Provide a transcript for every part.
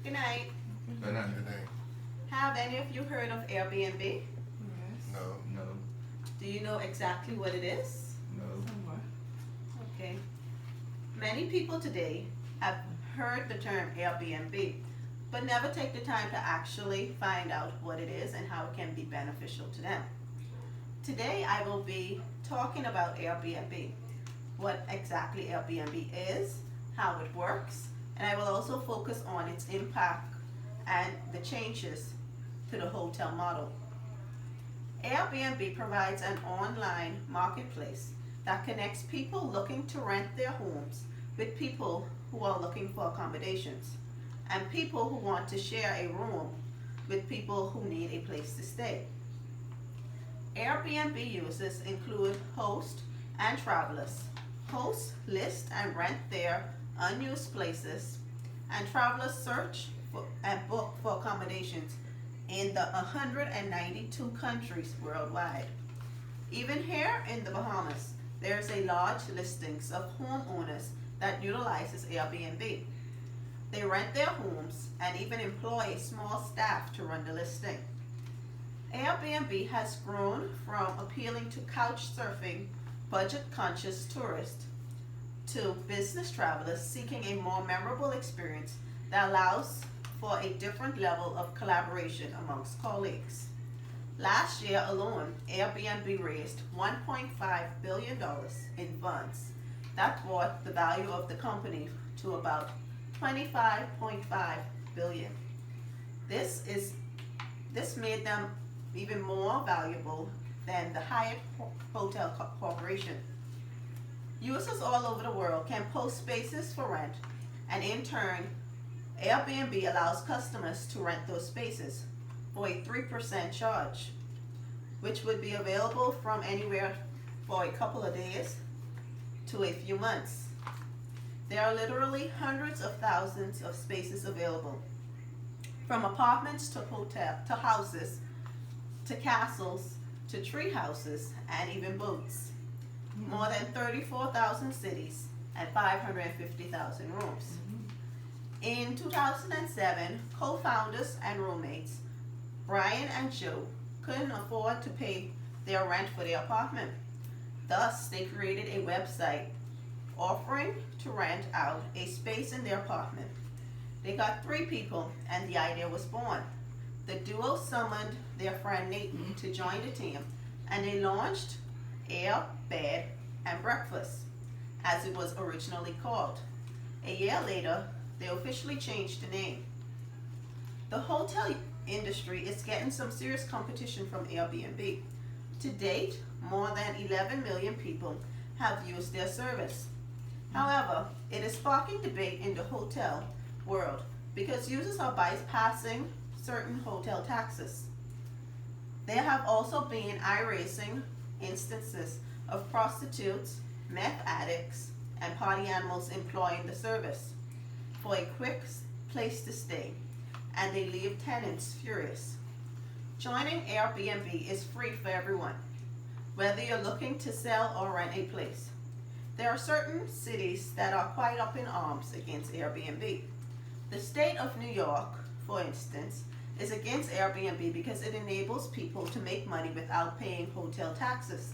Good night. Good night. Good night. Have any of you heard of Airbnb? Yes. No. No. Do you know exactly what it is? No. Somewhat. Okay. Many people today have heard the term Airbnb, but never take the time to actually find out what it is and how it can be beneficial to them. Today I will be talking about Airbnb, what exactly Airbnb is, how it works, and I will also focus on its impact and the changes to the hotel model. Airbnb provides an online marketplace that connects people looking to rent their homes with people who are looking for accommodations and people who want to share a room with people who need a place to stay. Airbnb users include hosts and travelers. Hosts list and rent their unused places, and travelers search for and book for accommodations in the 192 countries worldwide. Even here in the Bahamas, there's a large listings of homeowners that utilizes Airbnb. They rent their homes and even employ a small staff to run the listing. Airbnb has grown from appealing to couch surfing, budget-conscious tourists to business travelers seeking a more memorable experience that allows for a different level of collaboration amongst colleagues. Last year alone, Airbnb raised $1.5 billion in funds. That brought the value of the company to about $25.5 billion. This made them even more valuable than the Hyatt Hotel Corporation. Users all over the world can post spaces for rent, and in turn, Airbnb allows customers to rent those spaces for a 3% charge, which would be available from anywhere for a couple of days to a few months. There are literally hundreds of thousands of spaces available, from apartments to hotel to houses to castles to tree houses and even boats. More than 34,000 cities and 550,000 rooms. In 2007, co-founders and roommates Brian and Joe couldn't afford to pay their rent for their apartment. Thus, they created a website offering to rent out a space in their apartment. They got 3 people and the idea was born. The duo summoned their friend Nathan to join the team, and they launched Air, Bed, and Breakfast, as it was originally called. A year later, they officially changed the name. The hotel industry is getting some serious competition from Airbnb. To date, more than 11 million people have used their service. However, it is sparking debate in the hotel world because users are bypassing certain hotel taxes. There have also been eye-raising instances of prostitutes, meth addicts, and party animals employing the service for a quick place to stay, and they leave tenants furious. Joining Airbnb is free for everyone, whether you're looking to sell or rent a place. There are certain cities that are quite up in arms against Airbnb. The state of New York, for instance, is against Airbnb because it enables people to make money without paying hotel taxes.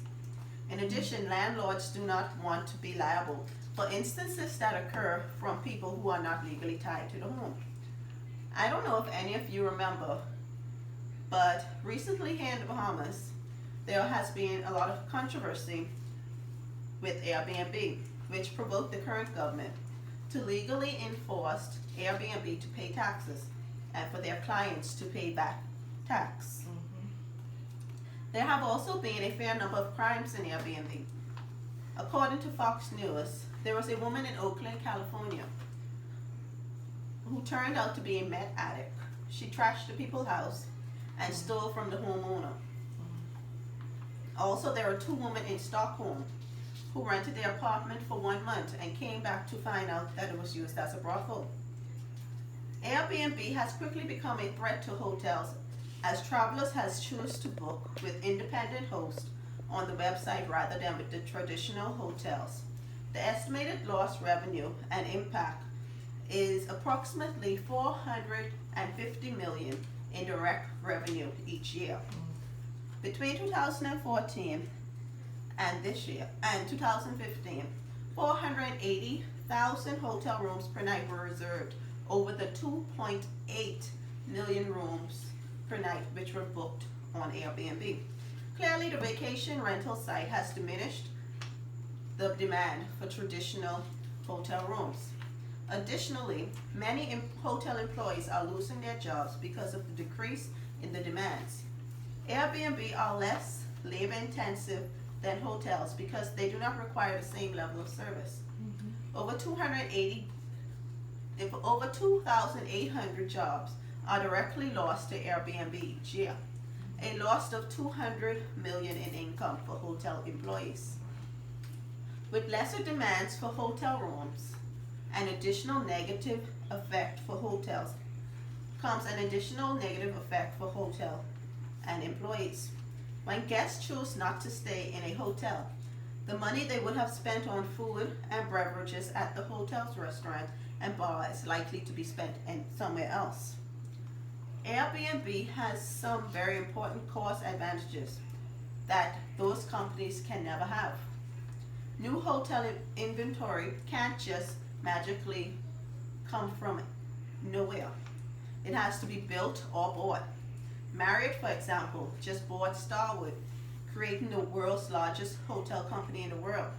In addition, landlords do not want to be liable for instances that occur from people who are not legally tied to the home. I don't know if any of you remember, but recently here in the Bahamas, there has been a lot of controversy with Airbnb, which provoked the current government to legally enforce Airbnb to pay taxes and for their clients to pay back tax. There have also been a fair number of crimes in Airbnb. According to Fox News, there was a woman in Oakland, California, who turned out to be a meth addict. She trashed the people's house and stole from the homeowner. Also, there are 2 women in Stockholm who rented their apartment for 1 month and came back to find out that it was used as a brothel. Airbnb has quickly become a threat to hotels as travelers has chosen to book with independent hosts on the website rather than with the traditional hotels. The estimated lost revenue and impact is approximately 450 million in direct revenue each year. Between 2014 and this year, and 2015, 480,000 hotel rooms per night were reserved over the 2.8 million rooms per night which were booked on Airbnb. Clearly, the vacation rental site has diminished the demand for traditional hotel rooms. Additionally, many hotel employees are losing their jobs because of the decrease in the demands. Airbnb are less labor intensive than hotels because they do not require the same level of service. Over 2,800 jobs are directly lost to Airbnb each year, a loss of 200 million in income for hotel employees. With lesser demands for hotel rooms, an additional negative effect for hotels comes an additional negative effect for hotel and employees. When guests choose not to stay in a hotel, the money they would have spent on food and beverages at the hotel's restaurant and bar is likely to be spent somewhere else. Airbnb has some very important cost advantages that those companies can never have. New hotel inventory can't just magically come from nowhere. It has to be built or bought. Marriott, for example, just bought Starwood, creating the world's largest hotel company in the world.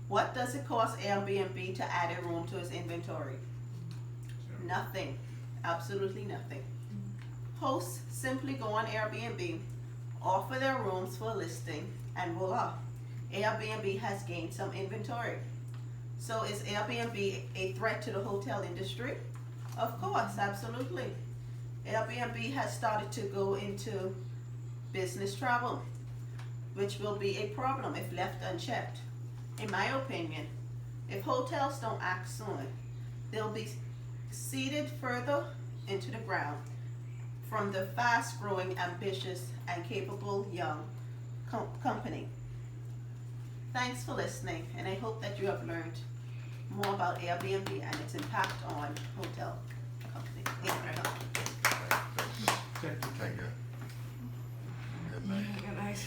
What does it cost Airbnb to add a room to its inventory? Nothing. Absolutely nothing. Hosts simply go on Airbnb, offer their rooms for a listing, and voila, Airbnb has gained some inventory. So is Airbnb a threat to the hotel industry? Of course, absolutely. Airbnb has started to go into business travel, which will be a problem if left unchecked. In my opinion, if hotels don't act soon, they'll be seeded further into the ground from the fast-growing, ambitious, and capable young company. Thanks for listening, and I hope that you have learned more about Airbnb and its impact on hotel company. Thank you. Good night. Good night.